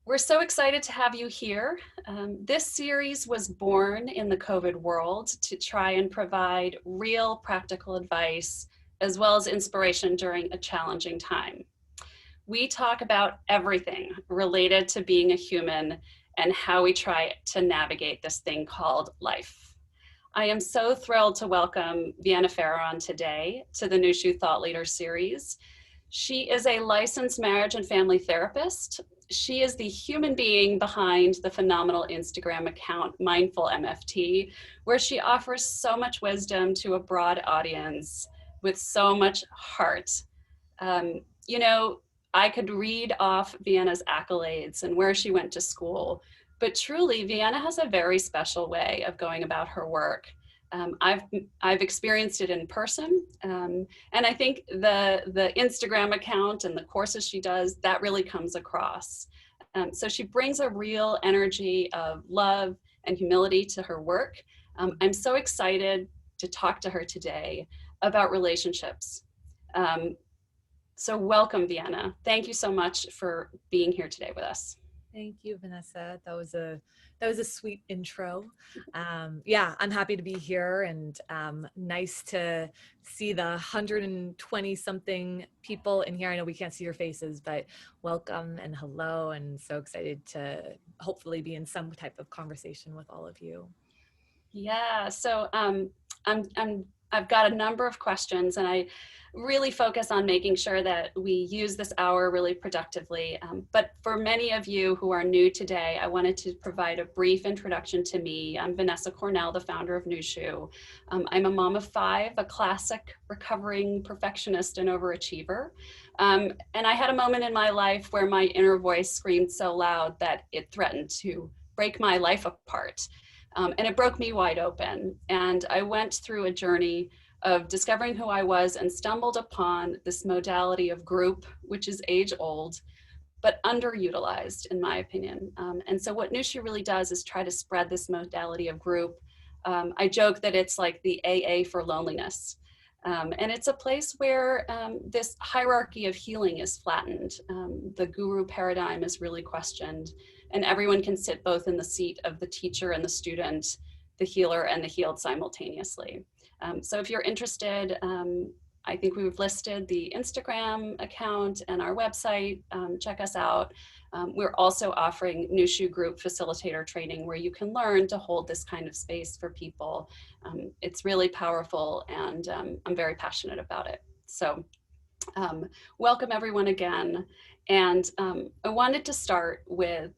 We're so excited to have you here. This series was born in the COVID world to try and provide real practical advice as well as inspiration during a challenging time. We talk about everything related to being a human and how we try to navigate this thing called life. I am so thrilled to welcome Vienna Pharaon today to the NUSHU Thought Leader Series. She is a licensed marriage and family therapist. She is the human being behind the phenomenal Instagram account Mindful MFT, where she offers so much wisdom to a broad audience with so much heart. Um, you know, I could read off Vienna's accolades and where she went to school, but truly, Vienna has a very special way of going about her work. I've experienced it in person, and I think the Instagram account and the courses she does, that really comes across. So she brings a real energy of love and humility to her work. I'm so excited to talk to her today about relationships. Um, so welcome, Vienna. Thank you so much for being here today with us. Thank you, Vanessa. That was a sweet intro. Yeah, I'm happy to be here, and nice to see the 120 something people in here. I know we can't see your faces, but welcome and hello, and so excited to hopefully be in some type of conversation with all of you. Yeah, so I've got a number of questions, and I really focus on making sure that we use this hour really productively. But for many of you who are new today, I wanted to provide a brief introduction to me. I'm Vanessa Cornell, the founder of NUSHU. I'm a mom of five, a classic recovering perfectionist and overachiever. And I had a moment in my life where my inner voice screamed so loud that it threatened to break my life apart. And it broke me wide open. And I went through a journey of discovering who I was and stumbled upon this modality of group, which is age old, but underutilized, in my opinion. And so, what NUSHU really does is try to spread this modality of group. I joke that it's like the AA for loneliness. And it's a place where this hierarchy of healing is flattened. The guru paradigm is really questioned, and everyone can sit both in the seat of the teacher and the student, the healer and the healed simultaneously. So if you're interested, I think we've listed the Instagram account and our website. Check us out. We're also offering NUSHU group facilitator training where you can learn to hold this kind of space for people. It's really powerful, and I'm very passionate about it. So welcome everyone again. And I wanted to start with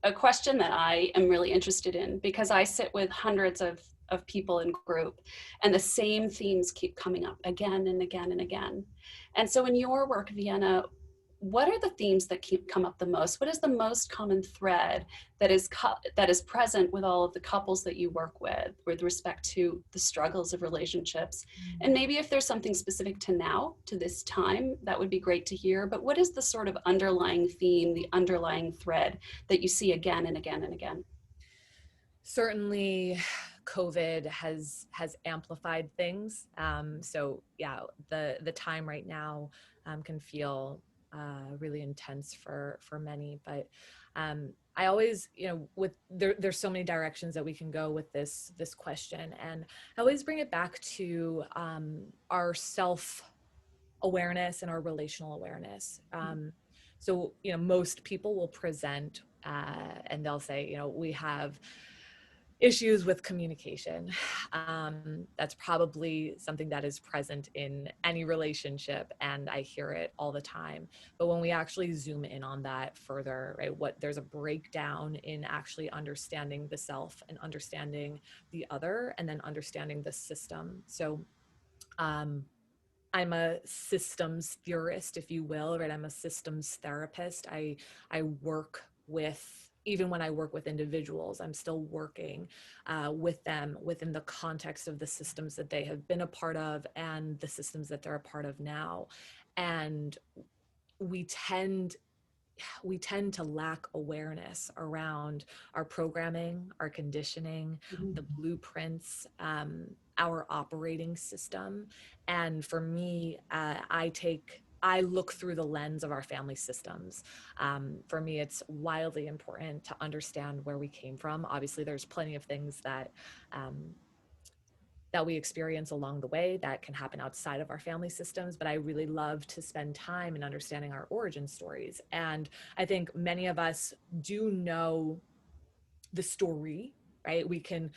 a question that I am really interested in, because I sit with hundreds of people in group, and the same themes keep coming up again and again and again. And so in your work, Vienna, what are the themes that come up the most? What is the most common thread that is present with all of the couples that you work with respect to the struggles of relationships? And maybe if there's something specific to now, to this time, that would be great to hear. But what is the sort of underlying theme, the underlying thread that you see again and again and again? Certainly, COVID has amplified things. So yeah, the time right now can feel really intense for many. But I always, with there's so many directions that we can go with this question, and I always bring it back to our self awareness and our relational awareness. So most people will present and they'll say, we have issues with communication. That's probably something that is present in any relationship, and I hear it all the time. But when we actually zoom in on that further, right, there's a breakdown in actually understanding the self and understanding the other, and then understanding the system. So I'm a systems theorist, if you will, right? I'm a systems therapist. I work with, even when I work with individuals, I'm still working with them within the context of the systems that they have been a part of and the systems that they're a part of now. And we tend to lack awareness around our programming, our conditioning, the blueprints, our operating system. And for me, I take I look through the lens of our family systems. For me, it's wildly important to understand where we came from. Obviously, there's plenty of things um, that we experience along the way that can happen outside of our family systems, but I really love to spend time in understanding our origin stories. And I think many of us do know the story, right? We can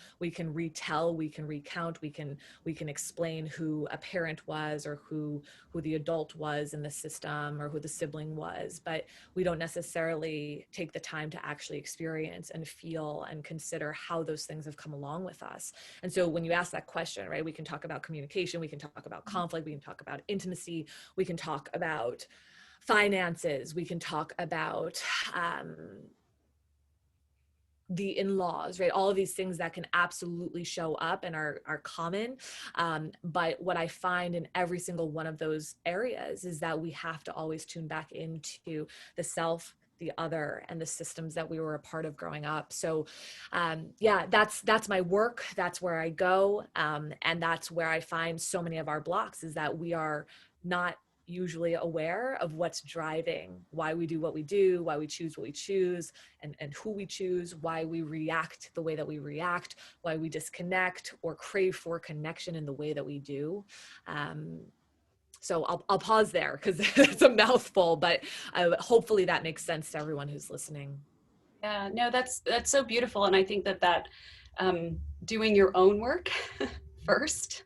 retell, we can recount, we can explain who a parent was, or who the adult was in the system, or who the sibling was, but we don't necessarily take the time to actually experience and feel and consider how those things have come along with us. And so when you ask that question, right, we can talk about communication, we can talk about conflict, we can talk about intimacy, we can talk about finances, we can talk about the in-laws, right? All of these things that can absolutely show up and are common. But what I find in every single one of those areas is that we have to always tune back into the self, the other, and the systems that we were a part of growing up. So yeah, that's my work. That's where I go. And that's where I find so many of our blocks, is that we are not usually aware of what's driving why we do what we do, why we choose what we choose, and who we choose, why we react the way that we react, why we disconnect or crave for connection in the way that we do. So I'll pause there because it's a mouthful, but hopefully that makes sense to everyone who's listening. Yeah, no, that's so beautiful. And I think that doing your own work first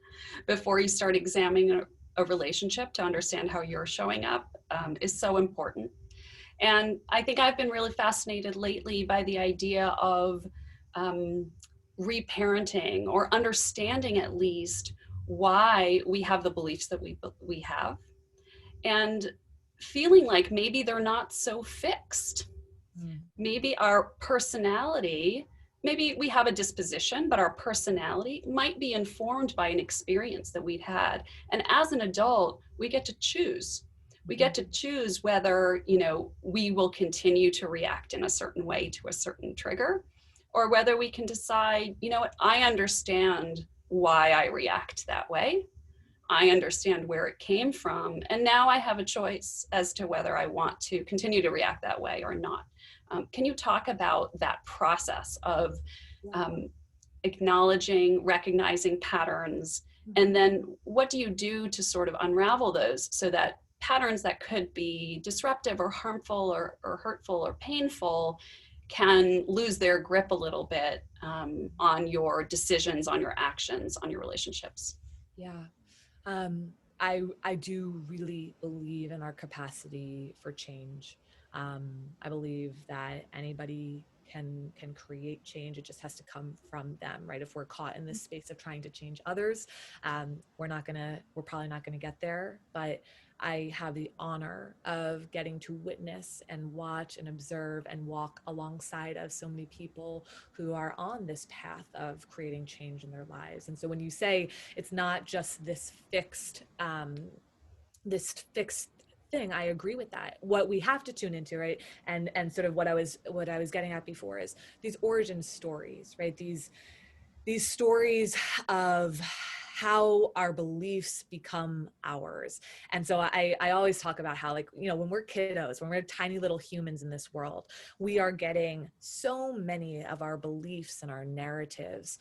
before you start examining a relationship to understand how you're showing up is so important. And I think I've been really fascinated lately by the idea of um, reparenting, or understanding at least why we have the beliefs that we have, and feeling like maybe they're not so fixed. Mm. Maybe our personality, maybe we have a disposition, but our personality might be informed by an experience that we've had. And as an adult, we get to choose. We get to choose whether, we will continue to react in a certain way to a certain trigger, or whether we can decide, what, I understand why I react that way. I understand where it came from. And now I have a choice as to whether I want to continue to react that way or not. Can you talk about that process of um, acknowledging, recognizing patterns, and then what do you do to sort of unravel those so that patterns that could be disruptive or harmful or hurtful or painful can lose their grip a little bit on your decisions, on your actions, on your relationships? Yeah. Um, I do really believe in our capacity for change. I believe that anybody can create change. It just has to come from them, right? If we're caught in this space of trying to change others, we're probably not gonna get there. But I have the honor of getting to witness and watch and observe and walk alongside of so many people who are on this path of creating change in their lives. And so when you say it's not just this fixed thing, I agree with that. What we have to tune into, right, and sort of what I was getting at before, is these origin stories, right? These stories of how our beliefs become ours. And so I always talk about how, like, when we're kiddos, when we're tiny little humans in this world, we are getting so many of our beliefs and our narratives,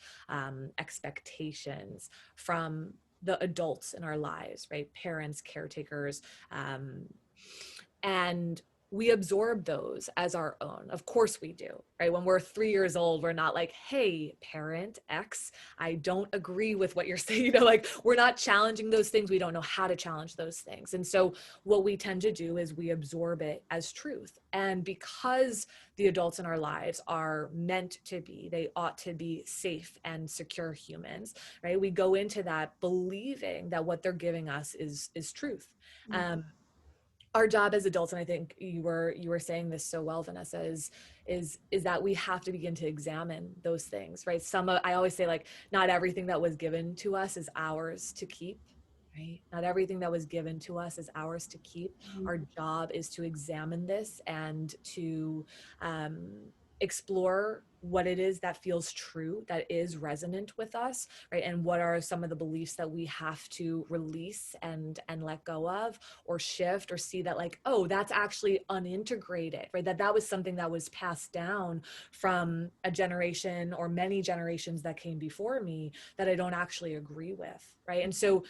expectations from the adults in our lives, right? Parents, caretakers, um, and we absorb those as our own. Of course we do, right? When we're 3 years old, we're not like, hey, parent X, I don't agree with what you're saying. Like, we're not challenging those things. We don't know how to challenge those things. And so what we tend to do is we absorb it as truth. And because the adults in our lives are meant to be, they ought to be safe and secure humans, right? We go into that believing that what they're giving us is truth. Our job as adults, and I think you were saying this so well, Vanessa, is that we have to begin to examine those things, right? I always say, like, not everything that was given to us is ours to keep, right? Not everything that was given to us is ours to keep. Our job is to examine this and to explore what it is that feels true, that is resonant with us, right? And what are some of the beliefs that we have to release and let go of, or shift, or see that like, oh, that's actually unintegrated, right? That was something that was passed down from a generation or many generations that came before me that I don't actually agree with, right? And so,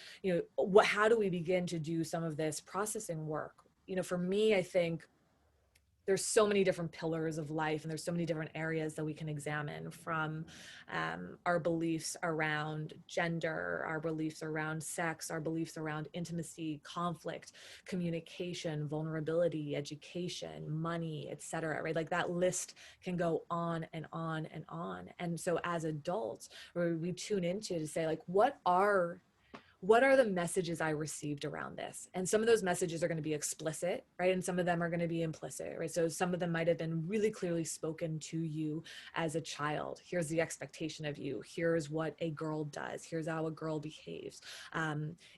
how do we begin to do some of this processing work? For me, I think there's so many different pillars of life, and there's so many different areas that we can examine, from our beliefs around gender, our beliefs around sex, our beliefs around intimacy, conflict, communication, vulnerability, education, money, etc. Right? Like that list can go on and on and on. And so as adults, we tune into to say like, what are the messages I received around this? And some of those messages are going to be explicit, right? And some of them are going to be implicit, right? So some of them might have been really clearly spoken to you as a child. Here's the expectation of you. Here's what a girl does. Here's how a girl behaves.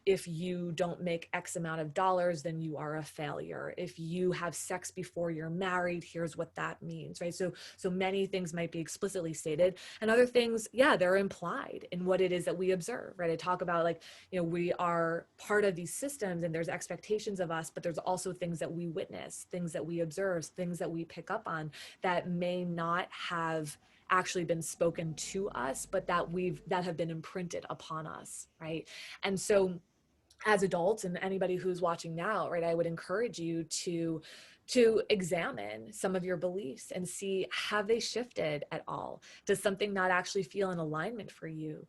If you don't make X amount of dollars, then you are a failure. If you have sex before you're married, here's what that means, right? So many things might be explicitly stated, and other things, yeah, they're implied in what it is that we observe, right? I talk about like, we are part of these systems and there's expectations of us, but there's also things that we witness, things that we observe, things that we pick up on that may not have actually been spoken to us, but that have been imprinted upon us, right? And so as adults, and anybody who's watching now, right, I would encourage you to examine some of your beliefs and see, have they shifted at all? Does something not actually feel in alignment for you?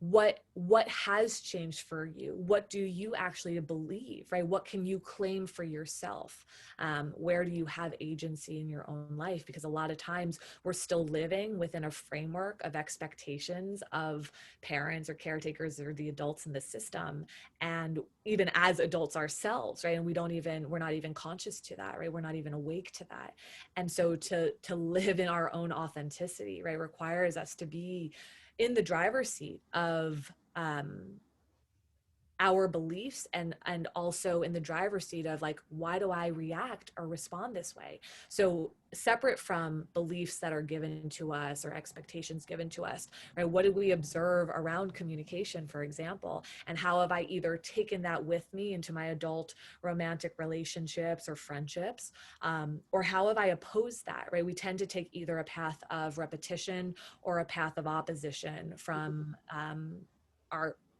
What has changed for you? What do you actually believe, right? What can you claim for yourself? Where do you have agency in your own life? Because a lot of times we're still living within a framework of expectations of parents or caretakers or the adults in the system, and even as adults ourselves, right? And we're not even conscious to that, right? We're not even awake to that. And so to live in our own authenticity, right, requires us to be in the driver's seat of our beliefs, and also in the driver's seat of like, why do I react or respond this way? So separate from beliefs that are given to us or expectations given to us, right? What do we observe around communication, for example? And how have I either taken that with me into my adult romantic relationships or friendships? Or how have I opposed that, right? We tend to take either a path of repetition or a path of opposition from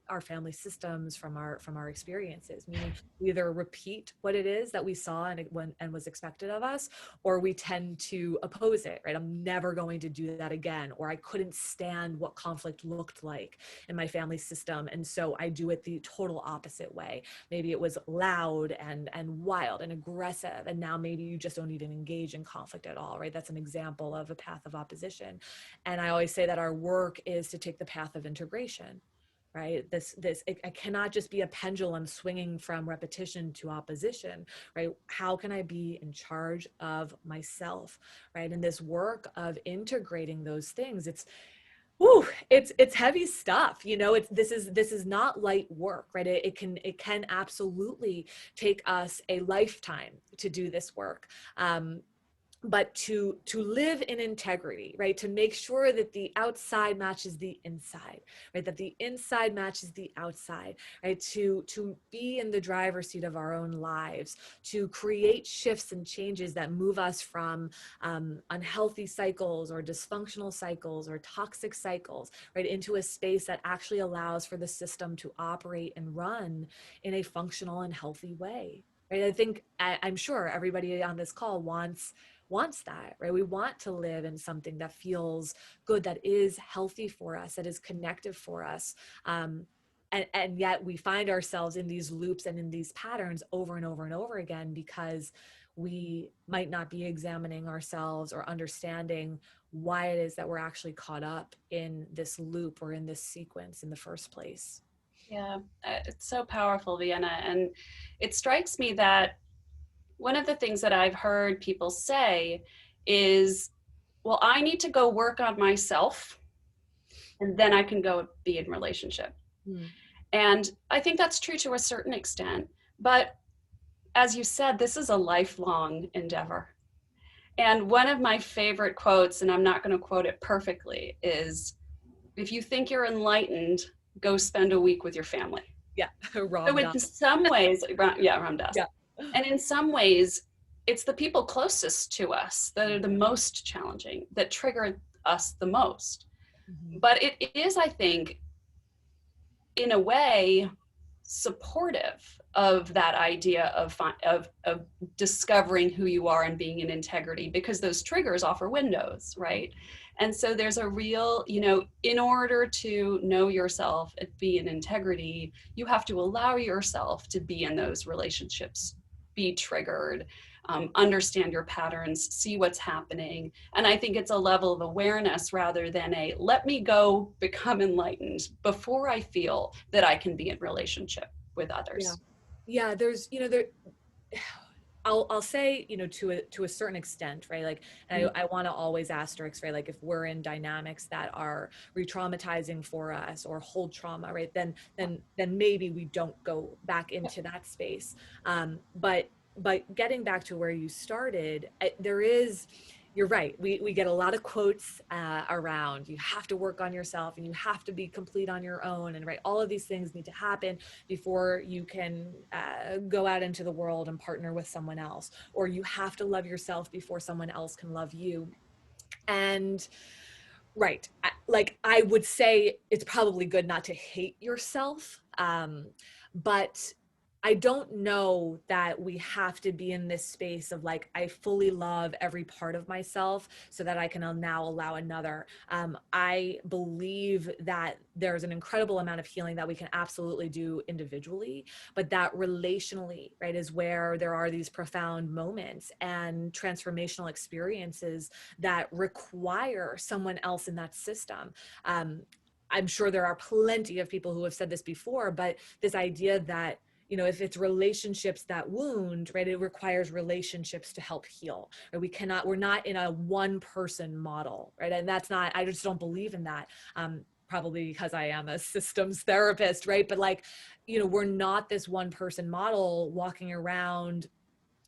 our family systems, from our experiences, meaning we either repeat what it is that we saw and was expected of us, or we tend to oppose it, right? I'm never going to do that again, or I couldn't stand what conflict looked like in my family system, and so I do it the total opposite way. Maybe it was loud and wild and aggressive, and now maybe you just don't even engage in conflict at all, right? That's an example of a path of opposition. And I always say that our work is to take the path of integration, right? It cannot just be a pendulum swinging from repetition to opposition, right? How can I be in charge of myself, right? And this work of integrating those things, it's heavy stuff. This is not light work, right? It can absolutely take us a lifetime to do this work. But to live in integrity, right? To make sure that the outside matches the inside, right? That the inside matches the outside, right? To be in the driver's seat of our own lives, to create shifts and changes that move us from unhealthy cycles or dysfunctional cycles or toxic cycles, right? Into a space that actually allows for the system to operate and run in a functional and healthy way, right? I'm sure everybody on this call wants that, right? We want to live in something that feels good, that is healthy for us, that is connective for us. And yet we find ourselves in these loops and in these patterns over and over and over again, because we might not be examining ourselves or understanding why it is that we're actually caught up in this loop or in this sequence in the first place. Yeah, it's so powerful, Vienna. And it strikes me that one of the things that I've heard people say is, well, I need to go work on myself and then I can go be in relationship. Mm. And I think that's true to a certain extent. But as you said, this is a lifelong endeavor. And one of my favorite quotes, and I'm not going to quote it perfectly, is if you think you're enlightened, go spend a week with your family. Yeah. So Ram in Dass. some ways, yeah, Ram Dass. Yeah. And in some ways, it's the people closest to us that are the most challenging, that trigger us the most. Mhm. But it is, I think, in a way, supportive of that idea of discovering who you are and being in integrity, because those triggers offer windows, right? And so there's a real, in order to know yourself and be in integrity, you have to allow yourself to be in those relationships, be triggered, understand your patterns, see what's happening. And I think it's a level of awareness rather than a let me go become enlightened before I feel that I can be in relationship with Yeah. others. Yeah. There's, there, I'll say, to a certain extent, right? Like, and I want to always asterisk, right? Like if we're in dynamics that are re-traumatizing for us or hold trauma, right? Then maybe we don't go back into that space. But getting back to where you started, there is, you're right. We get a lot of quotes around you have to work on yourself and you have to be complete on your own, and right, all of these things need to happen before you can go out into the world and partner with someone else, or you have to love yourself before someone else can love you. And right, like I would say it's probably good not to hate yourself, but I don't know that we have to be in this space of like, I fully love every part of myself so that I can now allow another. I believe that there's an incredible amount of healing that we can absolutely do individually, but that relationally, right, is where there are these profound moments and transformational experiences that require someone else in that system. I'm sure there are plenty of people who have said this before, but this idea that, if it's relationships that wound, right, it requires relationships to help heal. Right? We're not in a one person model, right? And that's not, I just don't believe in that. Probably because I am a systems therapist, right? But like, we're not this one person model walking around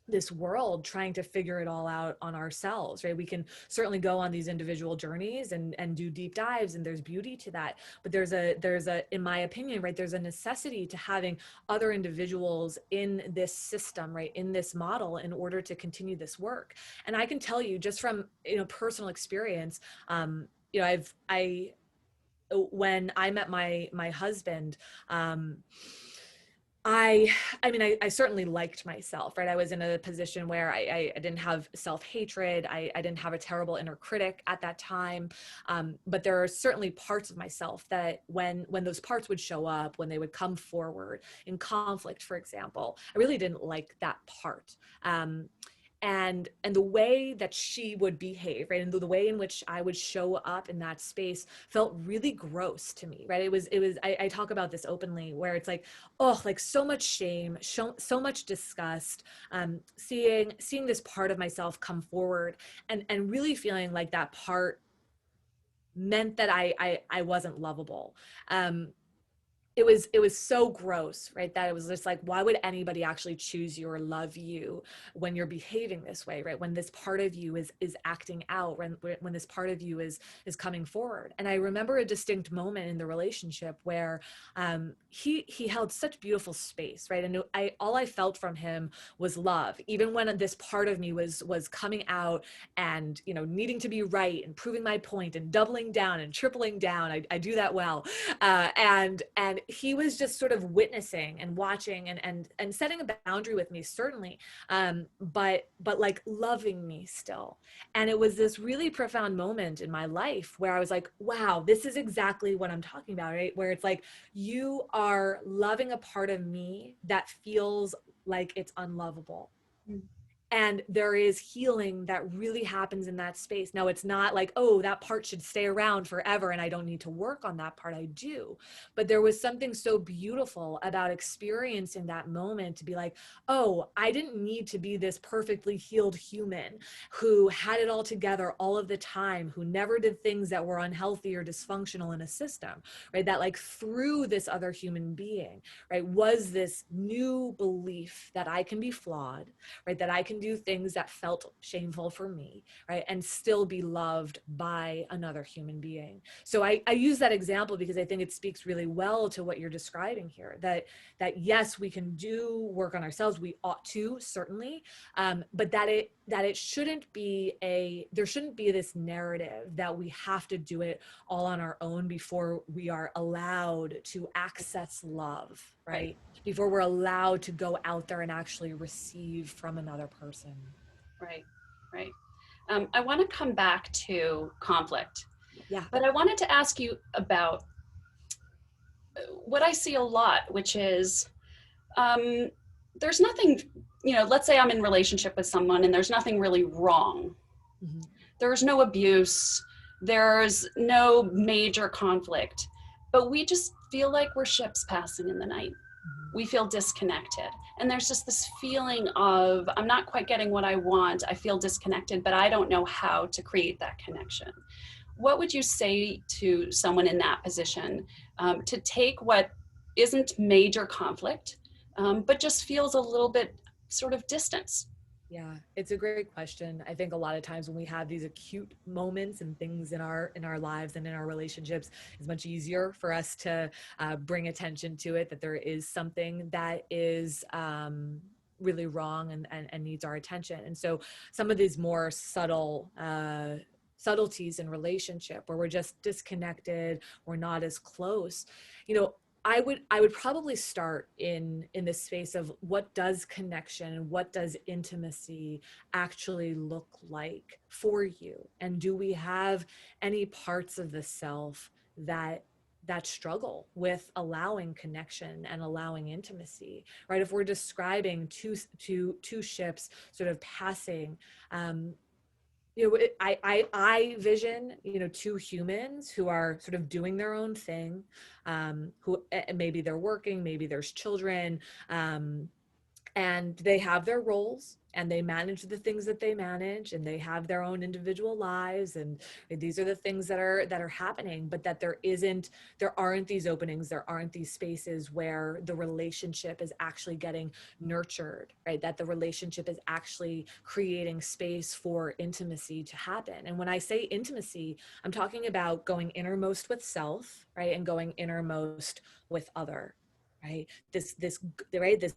this world trying to figure it all out on ourselves, right? We can certainly go on these individual journeys and do deep dives, and there's beauty to that, but there's a in my opinion, right, there's a necessity to having other individuals in this system, right, in this model, in order to continue this work. And I can tell you just from personal experience, I when I met my husband, I I mean, I certainly liked myself, right? I was in a position where I didn't have self-hatred. I didn't have a terrible inner critic at that time. But there are certainly parts of myself that when those parts would show up, when they would come forward in conflict, for example, I really didn't like that part. And the way that she would behave, right, and the way in which I would show up in that space felt really gross to me, right? It was I talk about this openly, where it's like, oh, like so much shame, so much disgust, seeing this part of myself come forward, and really feeling like that part meant that I wasn't lovable. It was so gross, right, that it was just like, why would anybody actually choose you or love you when you're behaving this way, right, when this part of you is acting out, when this part of you is coming forward. And I remember a distinct moment in the relationship where he held such beautiful space, right, and all I felt from him was love, even when this part of me was coming out and needing to be right and proving my point and doubling down and tripling down. I do that well. And he was just sort of witnessing and watching and setting a boundary with me, certainly, but like loving me still. And it was this really profound moment in my life where I was like, wow, this is exactly what I'm talking about, right? Where it's like, you are loving a part of me that feels like it's unlovable. And there is healing that really happens in that space. Now, it's not like, oh, that part should stay around forever and I don't need to work on that part. I do. But there was something so beautiful about experiencing that moment to be like, oh, I didn't need to be this perfectly healed human who had it all together all of the time, who never did things that were unhealthy or dysfunctional in a system, right? That like through this other human being, right, was this new belief that I can be flawed, right, that I can do things that felt shameful for me, right? And still be loved by another human being. So I use that example because I think it speaks really well to what you're describing here, that yes, we can do work on ourselves. We ought to, certainly, but that it shouldn't be there shouldn't be this narrative that we have to do it all on our own before we are allowed to access love, Right. right? Before we're allowed to go out there and actually receive from another person. Right. Right. I want to come back to conflict, Yeah. but I wanted to ask you about what I see a lot, which is um, there's nothing, let's say I'm in relationship with someone and there's nothing really wrong. Mm-hmm. There's no abuse. There's no major conflict, but we just feel like we're ships passing in the night. Mm-hmm. We feel disconnected. And there's just this feeling of, I'm not quite getting what I want. I feel disconnected, but I don't know how to create that connection. What would you say to someone in that position to take what isn't major conflict, but just feels a little bit sort of distance? Yeah, it's a great question. I think a lot of times when we have these acute moments and things in our lives and in our relationships, it's much easier for us to bring attention to it, that there is something that is really wrong and needs our attention. And so some of these more subtleties in relationship where we're just disconnected, we're not as close, you know, I would probably start in the space of what does connection, what does intimacy actually look like for you, and do we have any parts of the self that struggle with allowing connection and allowing intimacy, right? If we're describing two ships sort of passing, I vision, two humans who are sort of doing their own thing, who maybe they're working, maybe there's children, and they have their roles and they manage the things that they manage and they have their own individual lives, and these are the things that are happening, but that there aren't these openings, there aren't these spaces where the relationship is actually getting nurtured, right? That the relationship is actually creating space for intimacy to happen. And when I say intimacy, I'm talking about going innermost with self, right? And going innermost with other, right? This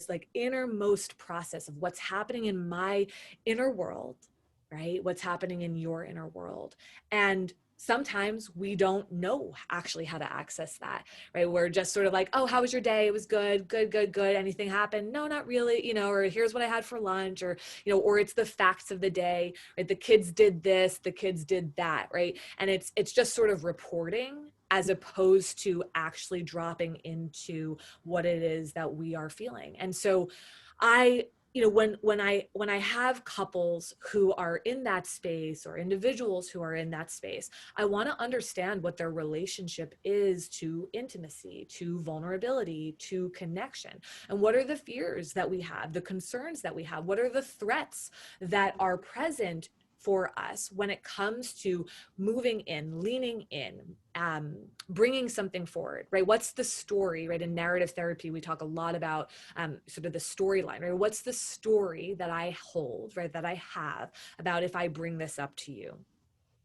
like innermost process of what's happening in my inner world, right? What's happening in your inner world. And sometimes we don't know actually how to access that, right? We're just sort of like, oh, how was your day? It was good, good, good, good. Anything happened? No, not really, or here's what I had for lunch, or, or it's the facts of the day, right? The kids did this, the kids did that, right? And it's just sort of reporting as opposed to actually dropping into what it is that we are feeling. And so when I have couples who are in that space, or individuals who are in that space, I want to understand what their relationship is to intimacy, to vulnerability, to connection, and what are the fears that we have, the concerns that we have, what are the threats that are present for us when it comes to moving in, leaning in, bringing something forward, right? What's the story, right? In narrative therapy, we talk a lot about sort of the storyline, right? What's the story that I hold, right? That I have about if I bring this up to you,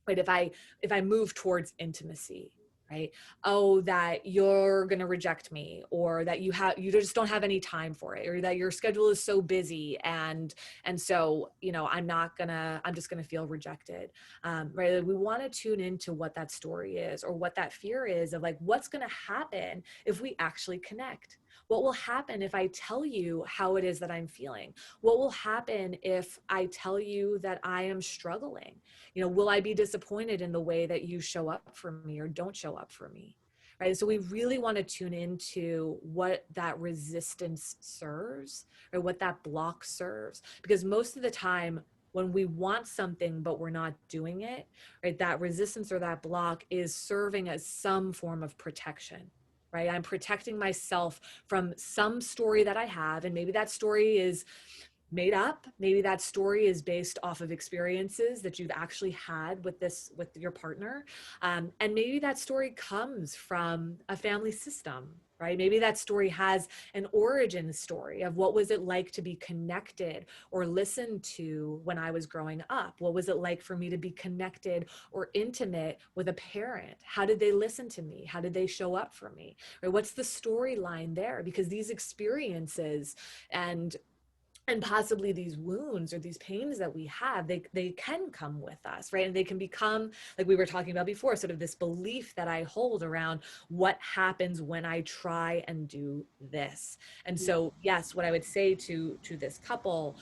right? If I move towards intimacy, right? Oh, that you're going to reject me, or that you just don't have any time for it, or that your schedule is so busy. And so, I'm just going to feel rejected. Right. We want to tune into what that story is, or what that fear is of, like, what's going to happen if we actually connect? What will happen if I tell you how it is that I'm feeling? What will happen if I tell you that I am struggling? Will I be disappointed in the way that you show up for me or don't show up for me? Right. So we really want to tune into what that resistance serves, or what that block serves, because most of the time when we want something but we're not doing it, right, that resistance or that block is serving as some form of protection. Right. I'm protecting myself from some story that I have. And maybe that story is made up. Maybe that story is based off of experiences that you've actually had with your partner. And maybe that story comes from a family system, right? Maybe that story has an origin story of what was it like to be connected or listened to when I was growing up? What was it like for me to be connected or intimate with a parent? How did they listen to me? How did they show up for me? Right? What's the storyline there? Because these experiences and possibly these wounds or these pains that we have, they can come with us, right? And they can become, like we were talking about before, sort of this belief that I hold around what happens when I try and do this. And Yeah. so, yes, what I would say to this couple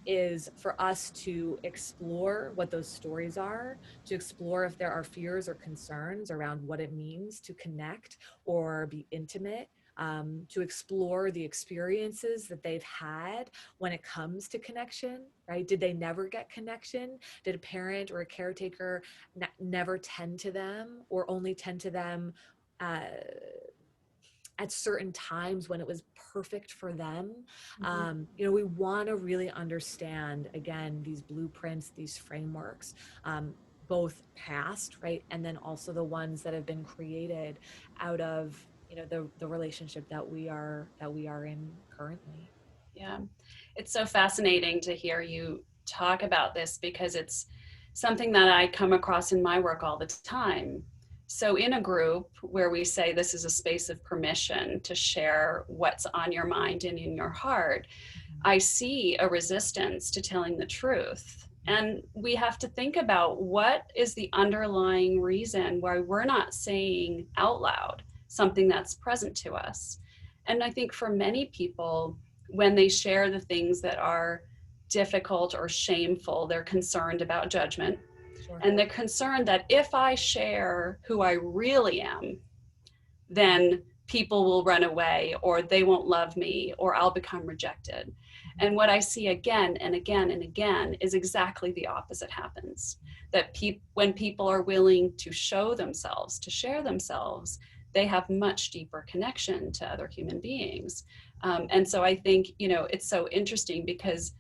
is for us to explore what those stories are, to explore if there are fears or concerns around what it means to connect or be intimate, to explore the experiences that they've had when it comes to connection, right? Did they never get connection? Did a parent or a caretaker never tend to them, or only tend to them uh, at certain times when it was perfect for them? Mhm. We want to really understand, again, these blueprints, these frameworks, both past, right, and then also the ones that have been created out of the relationship that we are in currently. Yeah. It's so fascinating to hear you talk about this because it's something that I come across in my work all the time. So, in a group where we say this is a space of permission to share what's on your mind and in your heart, I see a resistance to telling the truth. And we have to think about what is the underlying reason why we're not saying out loud something that's present to us. And I think for many people, when they share the things that are difficult or shameful, they're concerned about judgment. Sure. And they're concerned that if I share who I really am, then people will run away or they won't love me or I'll become rejected. And what I see again and again and again is exactly the opposite happens. That when people are willing to show themselves, to share themselves, they have much deeper connection to other human beings. And so I think, it's so interesting because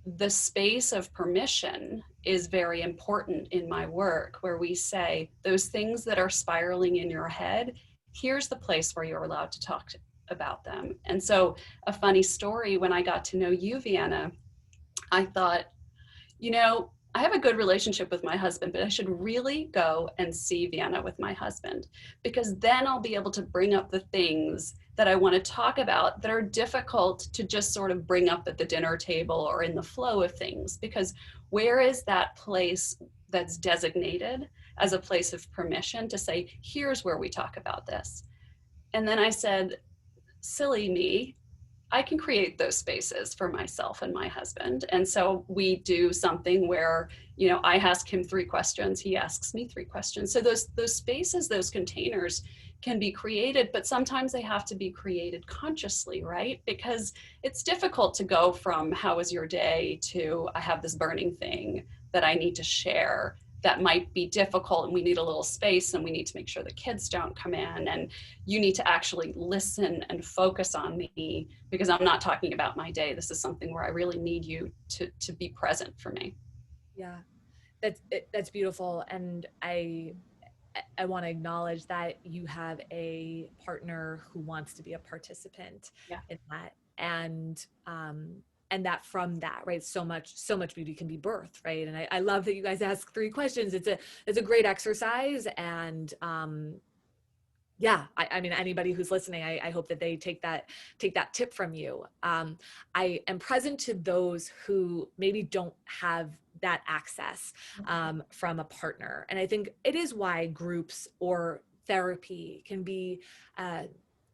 the space of permission is very important in my work, where we say those things that are spiraling in your head, here's the place where you're allowed to talk about them. And so, a funny story, when I got to know you, Vienna, I thought, I have a good relationship with my husband, but I should really go and see Vienna with my husband, because then I'll be able to bring up the things that I want to talk about that are difficult to just sort of bring up at the dinner table or in the flow of things. Because where is that place that's designated as a place of permission to say, here's where we talk about this? And then I said, silly me, I can create those spaces for myself and my husband. And so we do something where, I ask him 3 questions, he asks me 3 questions. So those spaces, those containers can be created, but sometimes they have to be created consciously, right? Because it's difficult to go from how was your day to I have this burning thing that I need to share. That might be difficult, and we need a little space, and we need to make sure the kids don't come in, and you need to actually listen and focus on me, because I'm not talking about my day. This is something where I really need you to be present for me. Yeah, that's beautiful, and I want to acknowledge that you have a partner who wants to be a participant Yeah. in that, and that from that, right, so much beauty can be birthed, right? And I love that you guys ask 3 questions. It's a great exercise, and yeah, I mean, anybody who's listening, I hope that they take that tip from you. I am present to those who maybe don't have that access from a partner, and I think it is why groups or therapy can be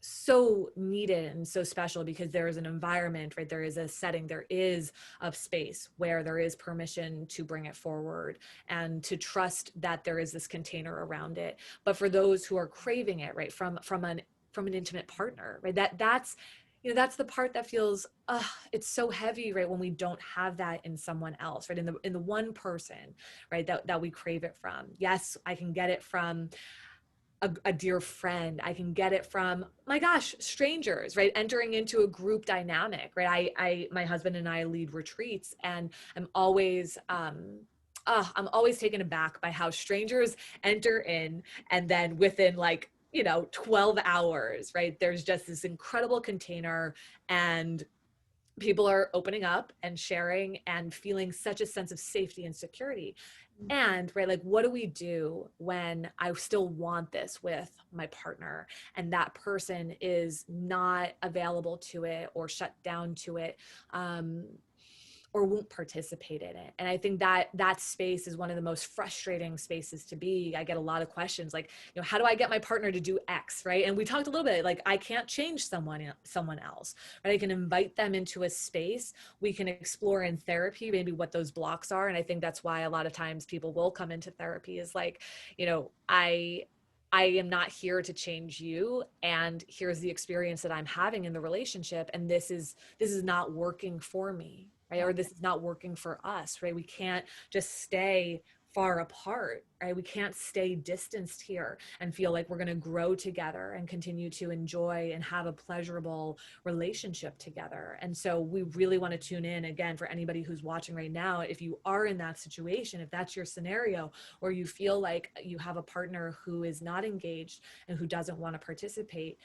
so needed and so special, because there is an environment, right? There is a setting, there is a space where there is permission to bring it forward and to trust that there is this container around it. But for those who are craving it, right, from an intimate partner, right, that's that's the part that feels it's so heavy, right, when we don't have that in someone else, right, in the one person, right, that we crave it from. Yes, I can get it from a dear friend. I can get it from, my gosh, strangers, right? Entering into a group dynamic, right? My husband and I lead retreats, and I'm always taken aback by how strangers enter in, and then within like 12 hours, right? There's just this incredible container, and people are opening up and sharing and feeling such a sense of safety and security. And right, like, what do we do when I still want this with my partner and that person is not available to it or shut down to it, or won't participate in it? And I think that that space is one of the most frustrating spaces to be. I get a lot of questions like, how do I get my partner to do X, right? And we talked a little bit, like, I can't change someone else, right? I can invite them into a space. We can explore in therapy maybe what those blocks are. And I think that's why a lot of times people will come into therapy is like, I am not here to change you, and here's the experience that I'm having in the relationship, and this is not working for me, right? Yeah. Or this is not working for us, right? We can't just stay far apart, right? We can't stay distanced here and feel like we're going to grow together and continue to enjoy and have a pleasurable relationship together. And so we really want to tune in, again, for anybody who's watching right now, if you are in that situation, if that's your scenario, or you feel like you have a partner who is not engaged and who doesn't want to participate,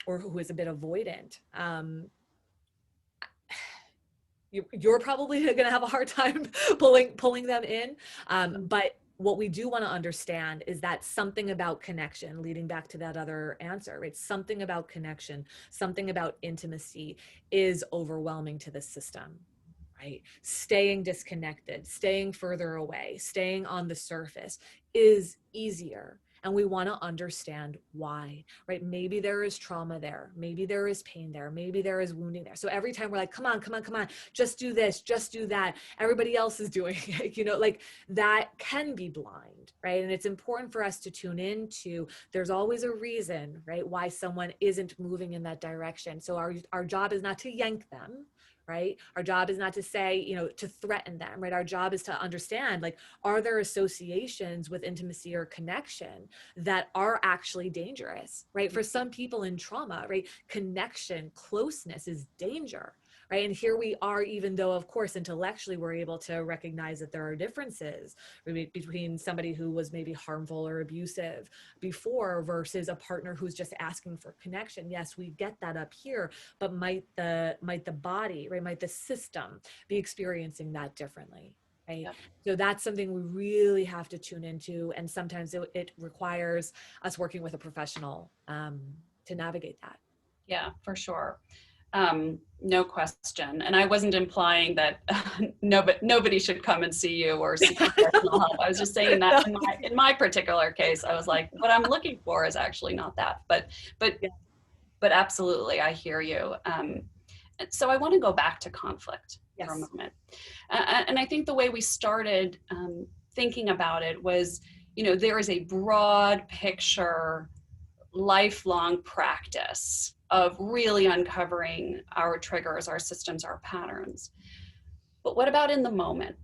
or who is a bit avoidant, you're probably going to have a hard time pulling them in. But what we do want to understand is that something about connection, leading back to that other answer, right? Something about connection, something about intimacy is overwhelming to the system, right? Staying disconnected, staying further away, staying on the surface is easier. And we want to understand why, right? Maybe there is trauma there. Maybe there is pain there. Maybe there is wounding there. So every time we're like, come on, just do this, just do that. Everybody else is doing it, like that can be blind, right? And it's important for us to tune into, there's always a reason, right? Why someone isn't moving in that direction. So our job is not to yank them, right? Our job is not to say, to threaten them, right? Our job is to understand, like, are there associations with intimacy or connection that are actually dangerous, right? For some people in trauma, right? Connection, closeness is danger, right? And here we are, even though, of course, intellectually, we're able to recognize that there are differences between somebody who was maybe harmful or abusive before versus a partner who's just asking for connection. Yes, we get that up here, but might the body, right? Might the system be experiencing that differently? Right. Yep. So that's something we really have to tune into. And sometimes it requires us working with a professional to navigate that. Yeah, for sure. No question. And I wasn't implying that nobody should come and see you or seek professional help. I was just saying that in my particular case, I was like, what I'm looking for is actually not that. But Yeah. but absolutely, I hear you. So I want to go back to conflict for a Yes. moment. And I think the way we started thinking about it was, there is a broad picture, lifelong practice of really uncovering our triggers, our systems, our patterns. But what about in the moment?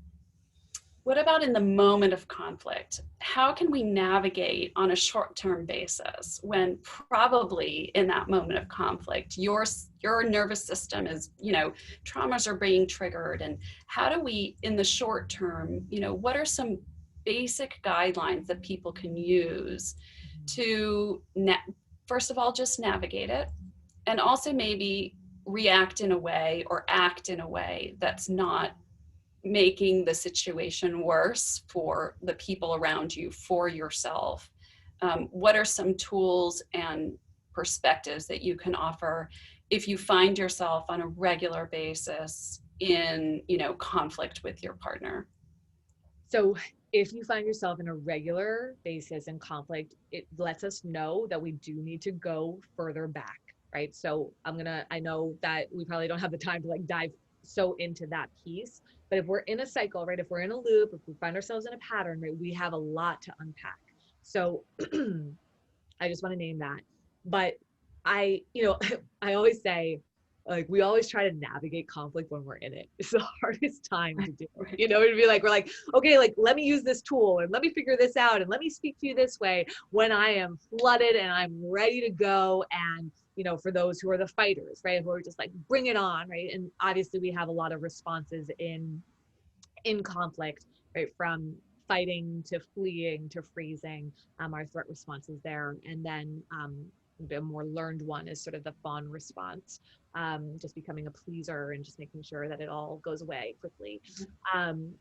What about in the moment of conflict? How can we navigate on a short-term basis when probably in that moment of conflict, your nervous system is, traumas are being triggered? And how do we, in the short term, what are some basic guidelines that people can use to, first of all, just navigate it, and also maybe react in a way or act in a way that's not making the situation worse for the people around you, for yourself? What are some tools and perspectives that you can offer if you find yourself on a regular basis in, conflict with your partner? So if you find yourself in a regular basis in conflict, it lets us know that we do need to go further back, right? So I know that we probably don't have the time to like dive so into that piece, but if we're in a cycle, right? If we're in a loop, if we find ourselves in a pattern, right? We have a lot to unpack. So I just want to name that. But I always say, like, we always try to navigate conflict when we're in it. It's the hardest time to do it. It'd be like, we're like, okay, like, let me use this tool and let me figure this out and let me speak to you this way when I am flooded and I'm ready to go. And, for those who are the fighters, right? Who are just like, bring it on, right? And obviously we have a lot of responses in conflict, right? From fighting to fleeing to freezing, our threat response is there. And then the more learned one is sort of the fawn response, just becoming a pleaser and just making sure that it all goes away quickly. Um,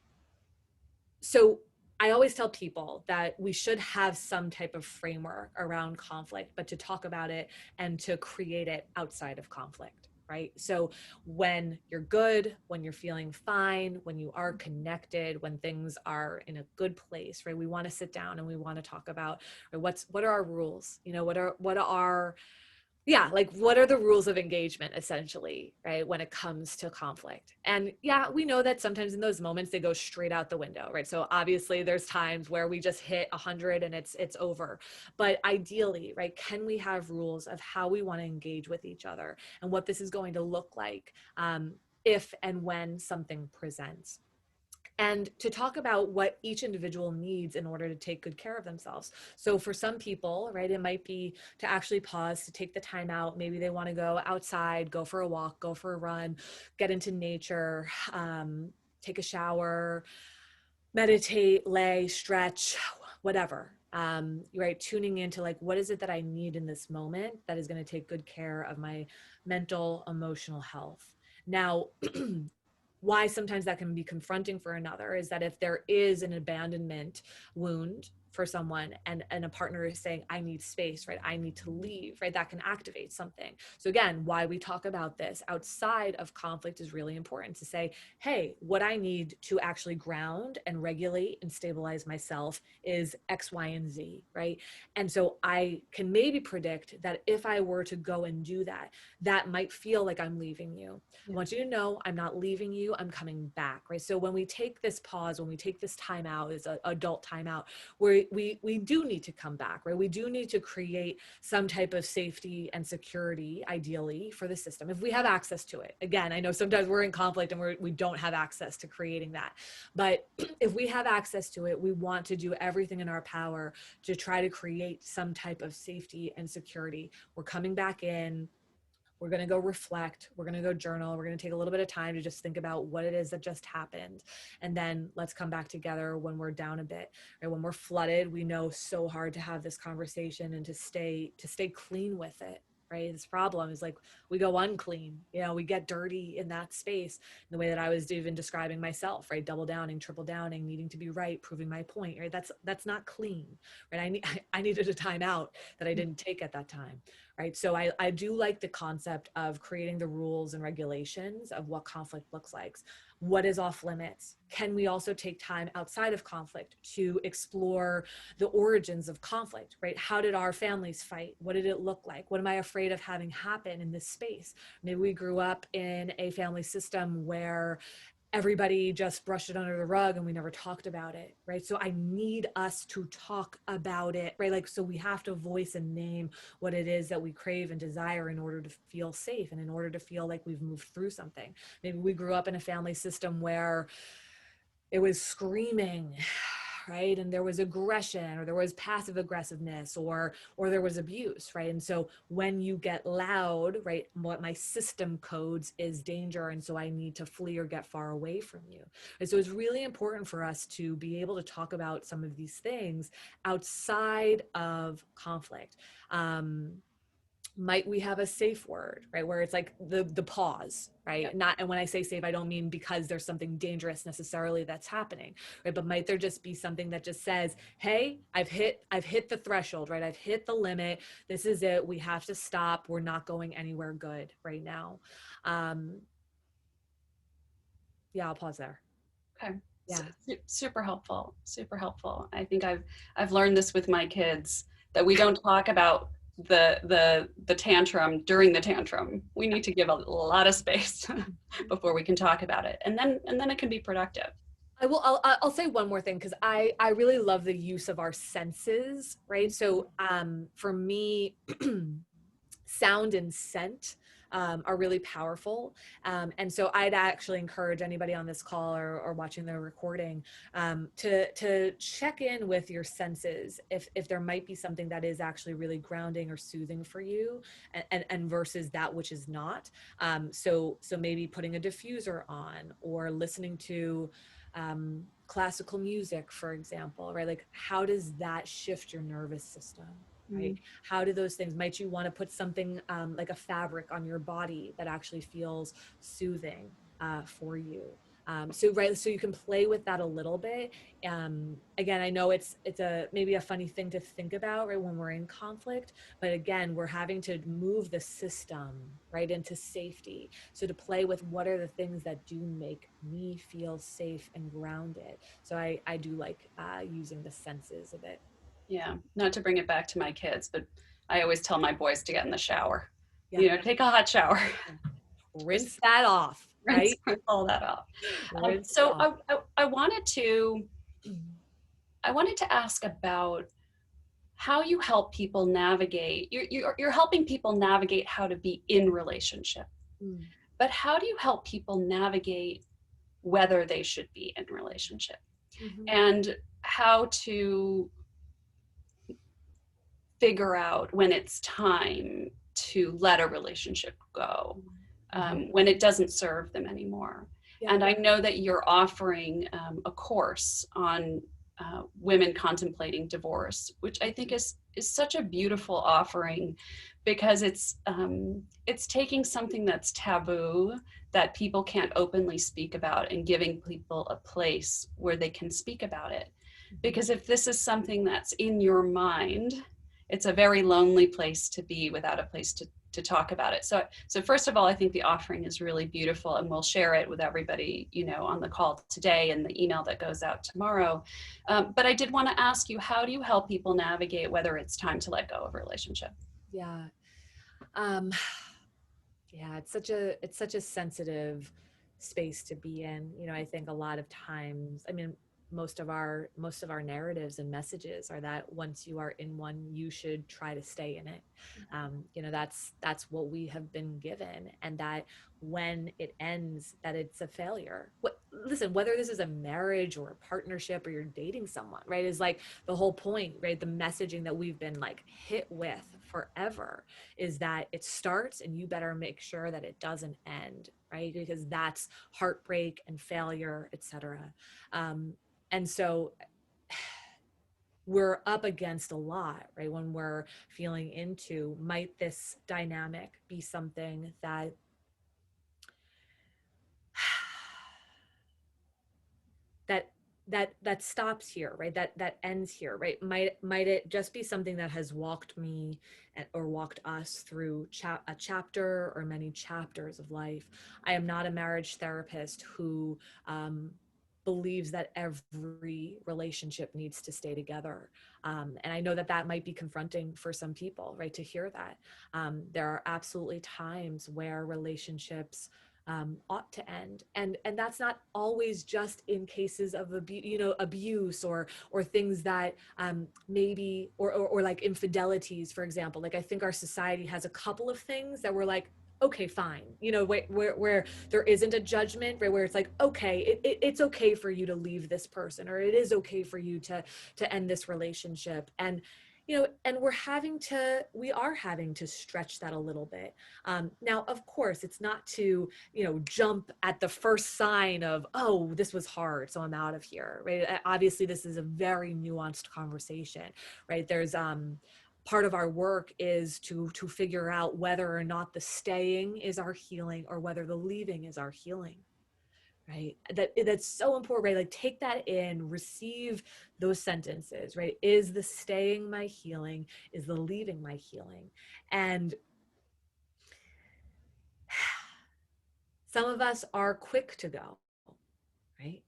so I always tell people that we should have some type of framework around conflict, but to talk about it and to create it outside of conflict, right? So when you're good, when you're feeling fine, when you are connected, when things are in a good place, right? We want to sit down and we want to talk about, right, what are our rules? You know, what are yeah, like what are the rules of engagement essentially, right, when it comes to conflict? And yeah, we know that sometimes in those moments they go straight out the window, right? So obviously there's times where we just hit 100 and it's over. But ideally, right, can we have rules of how we want to engage with each other and what this is going to look like, if and when something presents? And to talk about what each individual needs in order to take good care of themselves. So for some people, right, it might be to actually pause, to take the time out. Maybe they want to go outside, go for a walk, go for a run, get into nature, take a shower, meditate, lay, stretch, whatever. Right, tuning into like, what is it that I need in this moment that is going to take good care of my mental, emotional health? Now, why sometimes that can be confronting for another is that if there is an abandonment wound for someone, and a partner is saying, I need space, right, I need to leave, right, that can activate something. So again, why we talk about this outside of conflict is really important, to say, hey, what I need to actually ground and regulate and stabilize myself is X, Y, and Z, right? And so I can maybe predict that if I were to go and do that, that might feel like I'm leaving you. I want you to know I'm not leaving you, I'm coming back, right? So when we take this pause, when we take this time out, as an adult time out, where we do need to come back, right? We do need to create some type of safety and security, ideally, for the system, if we have access to it. Again, I know sometimes we're in conflict and we don't have access to creating that. But if we have access to it, we want to do everything in our power to try to create some type of safety and security. We're coming back in, we're going to go reflect, we're going to go journal, we're going to take a little bit of time to just think about what it is that just happened, and then let's come back together when we're down a bit, right? When we're flooded, we know so hard to have this conversation and to stay clean with it, right? This problem is like, we go unclean, you know, we get dirty in that space, in the way that I was even describing myself, right? Double downing, triple downing, needing to be right, proving my point, right? That's not clean, right? I needed a time out that I didn't take at that time, right? So I do like the concept of creating the rules and regulations of what conflict looks like. What is off limits? Can we also take time outside of conflict to explore the origins of conflict, right? How did our families fight? What did it look like? What am I afraid of having happen in this space? Maybe we grew up in a family system where everybody just brushed it under the rug and we never talked about it, right? So I need us to talk about it, right? Like, so we have to voice and name what it is that we crave and desire in order to feel safe and in order to feel like we've moved through something. Maybe we grew up in a family system where it was screaming, right, and there was aggression, or there was passive aggressiveness, or there was abuse, right? And so when you get loud, right, what my system codes is danger, and so I need to flee or get far away from you. And so it's really important for us to be able to talk about some of these things outside of conflict. Might we have a safe word, right, where it's like the pause, right? Yep. Not, and when I say safe, I don't mean because there's something dangerous necessarily that's happening, right? But might there just be something that just says, hey, I've hit the threshold, right? I've hit the limit, this is it, we have to stop, we're not going anywhere good right now. um yeah, I'll pause there. Okay. Yeah. Super helpful. Super helpful. I think I've learned this with my kids, that we don't talk about the tantrum during the tantrum. We need to give a lot of space before we can talk about it, and then it can be productive. I'll say one more thing, because I really love the use of our senses, right? So for me, sound and scent are really powerful. And so I'd actually encourage anybody on this call, or watching the recording, to check in with your senses if there might be something that is actually really grounding or soothing for you, and versus that which is not. So maybe putting a diffuser on, or listening to Classical music, for example, right? Like, how does that shift your nervous system? Right? Mm. How do those things, might you want to put something like a fabric on your body that actually feels soothing for you? So right, so you can play with that a little bit. Again, I know it's a maybe a funny thing to think about, right, when we're in conflict, but again, we're having to move the system right into safety. So to play with what are the things that do make me feel safe and grounded. So I do like using the senses of it. Yeah, not to bring it back to my kids, but I always tell my boys to get in the shower. Yeah. Take a hot shower. Just Rinse that off, rinse right? all that off. Rinse it So off. I wanted to ask about how you help people navigate. You're helping people navigate how to be in relationship, Mm. but how do you help people navigate whether they should be in relationship, Mhm. and how to figure out when it's time to let a relationship go, Mhm. when it doesn't serve them anymore. Yeah. And I know that you're offering a course on women contemplating divorce, which I think is such a beautiful offering, because it's taking something that's taboo, that people can't openly speak about, and giving people a place where they can speak about it. Mhm. Because if this is something that's in your mind, it's a very lonely place to be without a place to talk about it. So first of all, I think the offering is really beautiful, and we'll share it with everybody, on the call today and the email that goes out tomorrow. But I did want to ask you, how do you help people navigate whether it's time to let go of a relationship? Yeah. Um, yeah, it's such a sensitive space to be in. I think a lot of times, I mean, most of our narratives and messages are that once you are in one, you should try to stay in it. That's what we have been given, and that when it ends, that it's a failure. Listen, whether this is a marriage or a partnership or you're dating someone, right, is like the whole point, right? The messaging that we've been like hit with forever is that it starts and you better make sure that it doesn't end, right? Because that's heartbreak and failure, etc. And so we're up against a lot, right? When we're feeling into, might this dynamic be something that that stops here, right? That ends here, right? Might it just be something that has walked me or walked us through a chapter or many chapters of life? I am not a marriage therapist who believes that every relationship needs to stay together, and I know that that might be confronting for some people, right? To hear that there are absolutely times where relationships ought to end, and that's not always just in cases of abuse or things that maybe or like infidelities, for example. Like, I think our society has a couple of things that we're like, okay, fine, where there isn't a judgment, right? Where it's like, okay, it's okay for you to leave this person, or it is okay for you to end this relationship. And we are having to stretch that a little bit. Now, of course, it's not to jump at the first sign of, oh, this was hard, so I'm out of here, right? Obviously, this is a very nuanced conversation, right? There's part of our work is to figure out whether or not the staying is our healing or whether the leaving is our healing, right? That's so important, right? Like, take that in, receive those sentences, right? Is the staying my healing? Is the leaving my healing? And some of us are quick to go, right?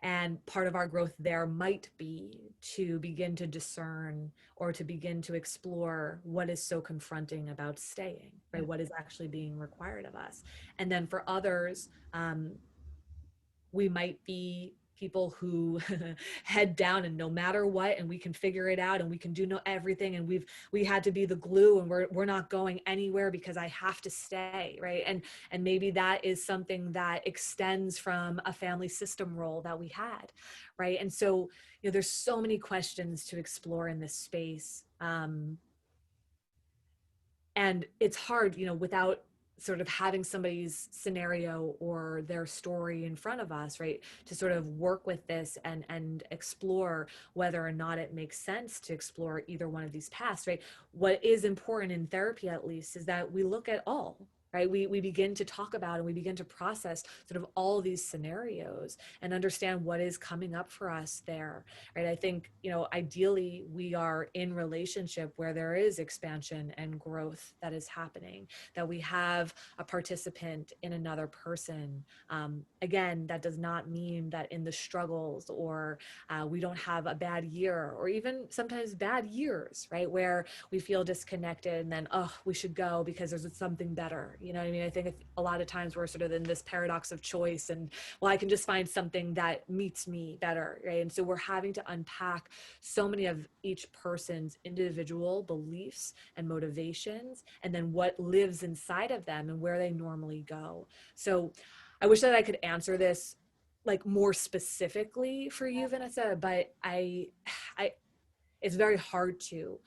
And part of our growth there might be to begin to discern or to begin to explore what is so confronting about staying, right? What is actually being required of us. And then for others, we might be people who head down and no matter what, and we can figure it out and we can do everything, and we had to be the glue, and we're not going anywhere because I have to stay, right? And maybe that is something that extends from a family system role that we had, right? And so there's so many questions to explore in this space, and it's hard without sort of having somebody's scenario or their story in front of us, right, to sort of work with this and explore whether or not it makes sense to explore either one of these paths, right? What is important in therapy, at least, is that we look at all, right? We begin to talk about and we begin to process sort of all these scenarios and understand what is coming up for us there, right? I think, ideally we are in relationship where there is expansion and growth that is happening, that we have a participant in another person. Again, that does not mean that in the struggles or we don't have a bad year or even sometimes bad years, right? Where we feel disconnected and then, oh, we should go because there's something better. You know what I mean? I think a lot of times we're sort of in this paradox of choice and, well, I can just find something that meets me better, right? And so we're having to unpack so many of each person's individual beliefs and motivations, and then what lives inside of them and where they normally go. So I wish that I could answer this like more specifically for you, Vanessa, but I it's very hard to,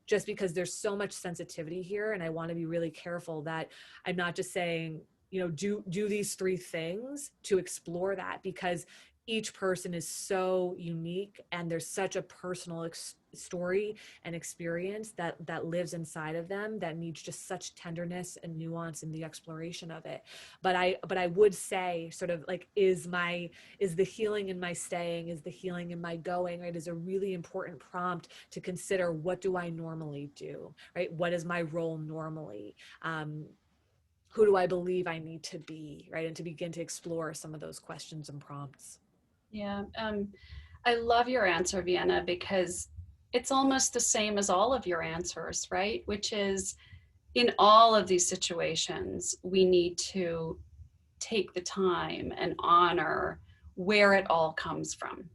just because there's so much sensitivity here, and I want to be really careful that I'm not just saying, do these three things to explore that, because each person is so unique and there's such a personal story and experience that lives inside of them that needs just such tenderness and nuance in the exploration of it. But I would say, sort of like, is the healing in my staying, is the healing in my going, right, is a really important prompt to consider. What do I normally do, right? What is my role normally? Who do I believe I need to be, right? And to begin to explore some of those questions and prompts. Yeah. I love your answer, Vienna, because it's almost the same as all of your answers, right? Which is, in all of these situations, we need to take the time and honor where it all comes from,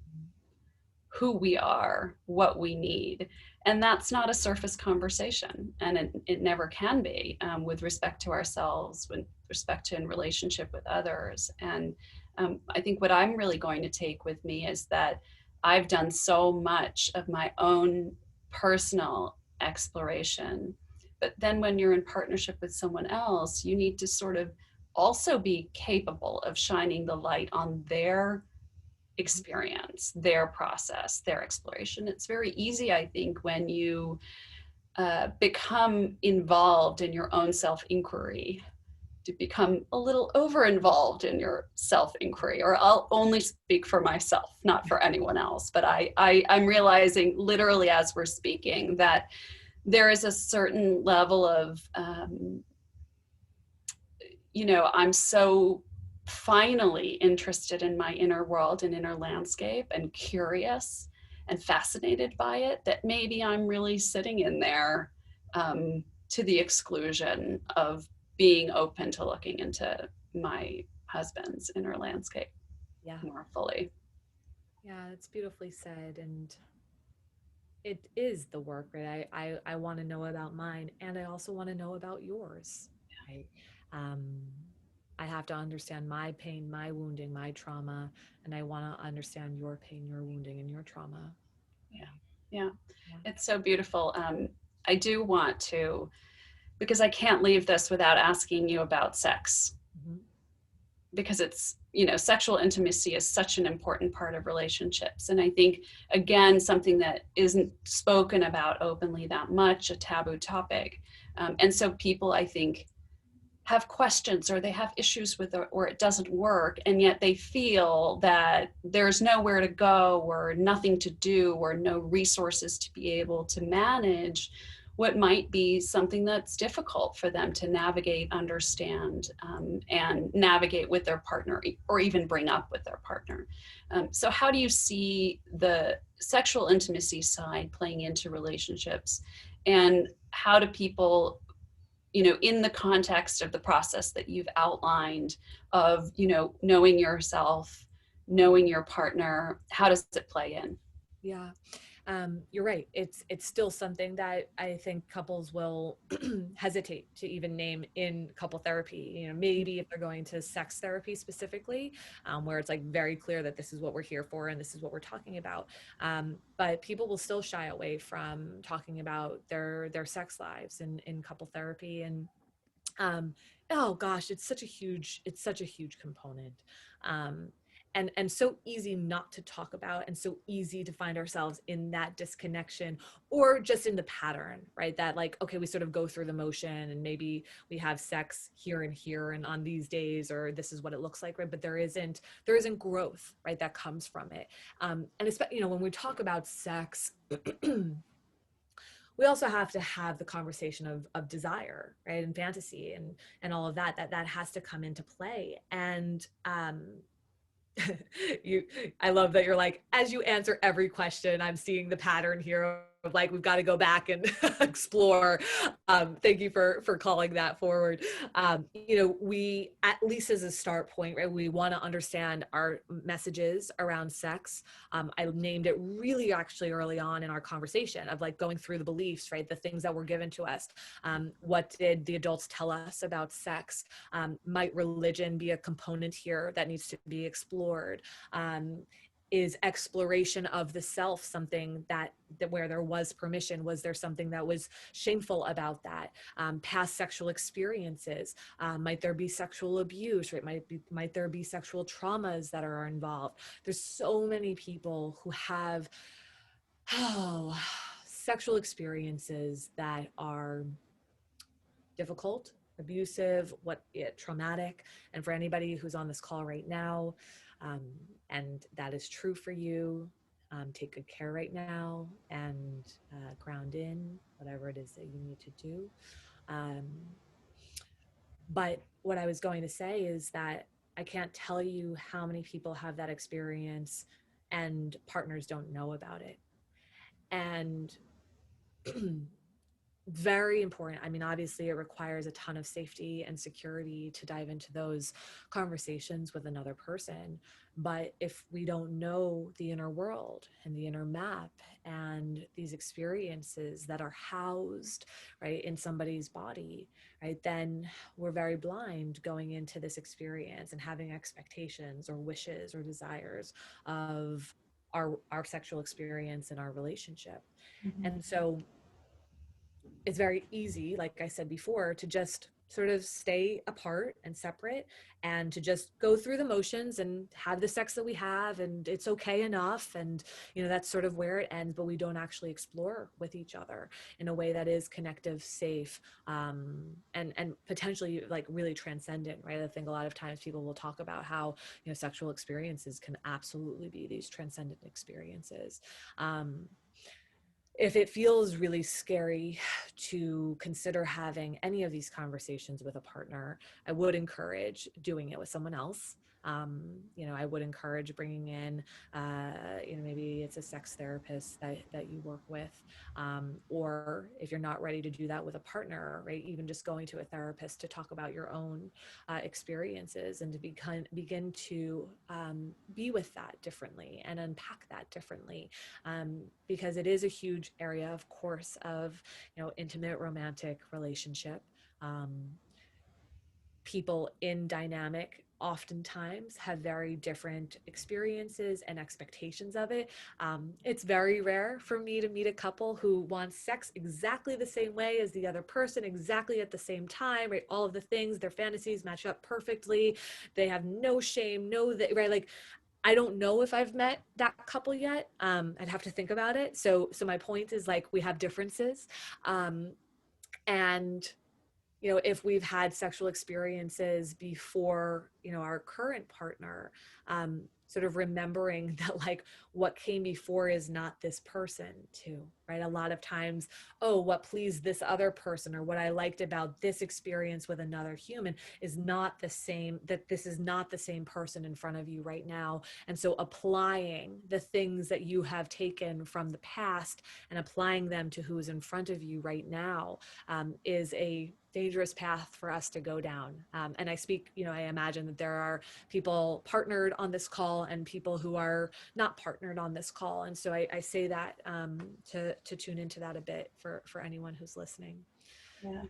who we are, what we need. And that's not a surface conversation. And it never can be, with respect to ourselves, with respect to in relationship with others. And I think what I'm really going to take with me is that I've done so much of my own personal exploration. But then when you're in partnership with someone else, you need to sort of also be capable of shining the light on their experience, their process, their exploration. It's very easy, I think, when you become involved in your own self inquiry, to become a little over involved in your self inquiry. Or I'll only speak for myself, not for anyone else. But I'm realizing, literally as we're speaking, that there is a certain level of, I'm so finally interested in my inner world and inner landscape and curious and fascinated by it, that maybe I'm really sitting in there, to the exclusion of being open to looking into my husband's inner landscape Yeah. more fully. Yeah, it's beautifully said. And it is the work, right? I want to know about mine, and I also want to know about yours, right? Um, I have to understand my pain, my wounding, my trauma, and I want to understand your pain, your wounding, and your trauma. Yeah, Right? yeah, Yeah. it's so beautiful. I do want to, because I can't leave this without asking you about sex, Mhm. because it's, sexual intimacy is such an important part of relationships. And I think, again, something that isn't spoken about openly that much, a taboo topic. And so people, I think, have questions, or they have issues with it, or it doesn't work, and yet they feel that there's nowhere to go, or nothing to do, or no resources to be able to manage what might be something that's difficult for them to navigate, understand, and navigate with their partner, or even bring up with their partner. So how do you see the sexual intimacy side playing into relationships, and how do people, in the context of the process that you've outlined of, knowing yourself, knowing your partner, how does it play in? Yeah. You're right. It's still something that I think couples will hesitate to even name in couple therapy. Maybe if they're going to sex therapy specifically, where it's like very clear that this is what we're here for and this is what we're talking about. But people will still shy away from talking about their sex lives in couple therapy. And um, oh gosh, it's such a huge component. Um, and so easy not to talk about, and so easy to find ourselves in that disconnection, or just in the pattern, right? That like, okay, we sort of go through the motion, and maybe we have sex here and here and on these days, or this is what it looks like, right? But there isn't growth, right, that comes from it. And especially, when we talk about sex, we also have to have the conversation of desire, right, and fantasy, and all of that has to come into play. And you I love that you're like, as you answer every question, I'm seeing the pattern here of like, we've got to go back and explore. Thank you for calling that forward. We, at least as a start point, right, we want to understand our messages around sex. I named it really actually early on in our conversation of like going through the beliefs, right, the things that were given to us. What did the adults tell us about sex? Might religion be a component here that needs to be explored? Is exploration of the self something that where there was permission? Was there something that was shameful about that? Past sexual experiences, might there be sexual abuse, right? Might there be sexual traumas that are involved? There's so many people who have sexual experiences that are difficult, abusive, traumatic. And for anybody who's on this call right now, um, and that is true for you, take good care right now, and ground in whatever it is that you need to do. Um, but what I was going to say is that I can't tell you how many people have that experience and partners don't know about it. And very important. I mean, obviously, it requires a ton of safety and security to dive into those conversations with another person. But if we don't know the inner world and the inner map and these experiences that are housed, right, in somebody's body, right, then we're very blind going into this experience and having expectations or wishes or desires of our sexual experience and our relationship. Mhm. And so it's very easy, like I said before, to just sort of stay apart and separate, and to just go through the motions and have the sex that we have, and it's okay enough, and that's sort of where it ends. But we don't actually explore with each other in a way that is connective, safe, and potentially like really transcendent, right? I think a lot of times people will talk about how sexual experiences can absolutely be these transcendent experiences. If it feels really scary to consider having any of these conversations with a partner, I would encourage doing it with someone else. I would encourage bringing in, maybe it's a sex therapist that you work with, or if you're not ready to do that with a partner, right, even just going to a therapist to talk about your own experiences, and to begin to be with that differently and unpack that differently, because it is a huge area, of course, of intimate romantic relationship. Um, People in dynamic oftentimes have very different experiences and expectations of it. It's very rare for me to meet a couple who wants sex exactly the same way as the other person, exactly at the same time, right? All of the things, their fantasies match up perfectly. They have no shame, right? Like, I don't know if I've met that couple yet. I'd have to think about it. So my point is, like, we have differences, and if we've had sexual experiences before, our current partner, sort of remembering that, like, what came before is not this person too, right? A lot of times, oh, what pleased this other person, or what I liked about this experience with another human is not the same, that this is not the same person in front of you right now. And so applying the things that you have taken from the past and applying them to who's in front of you right now, is a dangerous path for us to go down. And I speak, I imagine that there are people partnered on this call and people who are not partnered on this call. And so I say that to tune into that a bit for anyone who's listening. Yeah.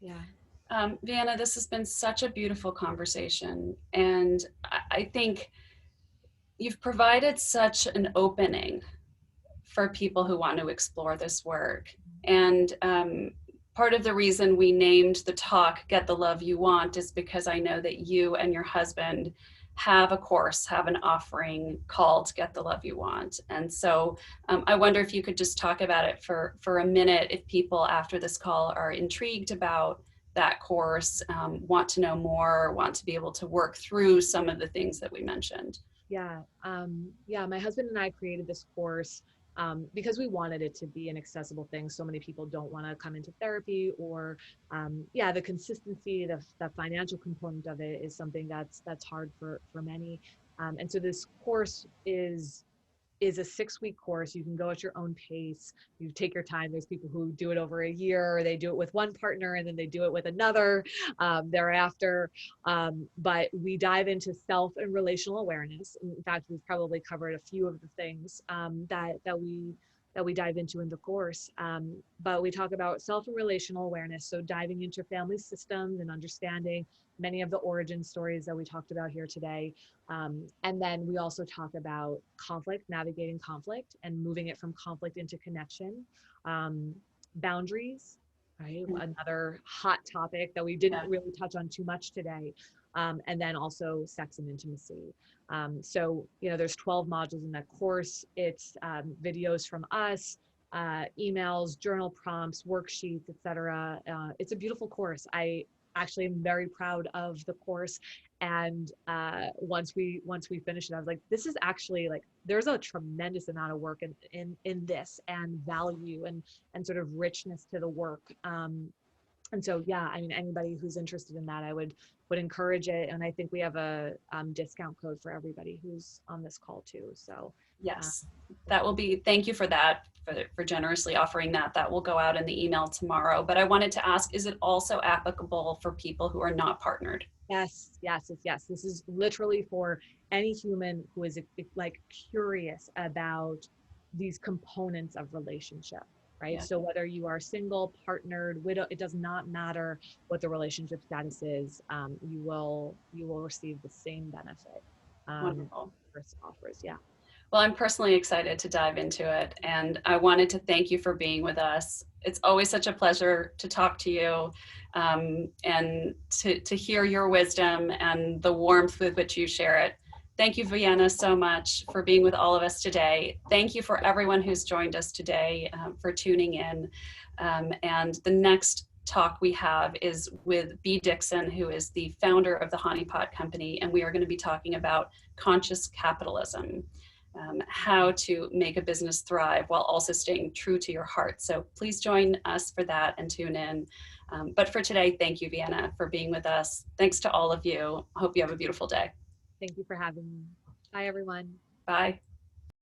Yeah. Vienna, this has been such a beautiful conversation. And I think you've provided such an opening for people who want to explore this work. And part of the reason we named the talk Get the Love You Want is because I know that you and your husband have a course, have an offering called Get the Love You Want. And so I wonder if you could just talk about it for a minute, if people after this call are intrigued about that course, want to know more, want to be able to work through some of the things that we mentioned. Yeah. Yeah. My husband and I created this course because we wanted it to be an accessible thing. So many people don't want to come into therapy, or yeah, the consistency, the financial component of it is something that's hard for many. And so this course is a 6-week course. You can go at your own pace. You take your time. There's people who do it over a year, or they do it with one partner and then they do it with another thereafter. But we dive into self and relational awareness. In fact, we've probably covered a few of the things that we dive into in the course. But we talk about self and relational awareness. So diving into family systems and understanding many of the origin stories that we talked about here today. And then we also talk about conflict, navigating conflict and moving it from conflict into connection. Boundaries, right? Another hot topic that we didn't Yeah. really touch on too much today. And then also sex and intimacy. So, there's 12 modules in that course. It's videos from us, emails, journal prompts, worksheets, etc. It's a beautiful course. I actually am very proud of the course. And once we finished it, I was like, this is actually like, there's a tremendous amount of work in this, and value and sort of richness to the work. And so, yeah, I mean, anybody who's interested in that, I would encourage it. And I think we have a discount code for everybody who's on this call too. So Yes, that will be, thank you for that, for generously offering that. That will go out in the email tomorrow. But I wanted to ask, is it also applicable for people who are not partnered? yes. This is literally for any human who is like curious about these components of relationship, right? Yeah, So whether you are single, partnered, widow, it does not matter what the relationship status is. You will receive the same benefit. wonderful. Chris offers, yeah. Well, I'm personally excited to dive into it, and I wanted to thank you for being with us. It's always such a pleasure to talk to you, and to hear your wisdom and the warmth with which you share it. Thank you, Vienna, so much for being with all of us today. Thank you for everyone who's joined us today, for tuning in. And the next talk we have is with B. Dixon, who is the founder of the Honeypot Company, and we are going to be talking about conscious capitalism. How to make a business thrive while also staying true to your heart. So please join us for that and tune in. But for today, thank you, Vienna, for being with us. Thanks to all of you. Hope you have a beautiful day. Thank you for having me. Bye, everyone. Bye.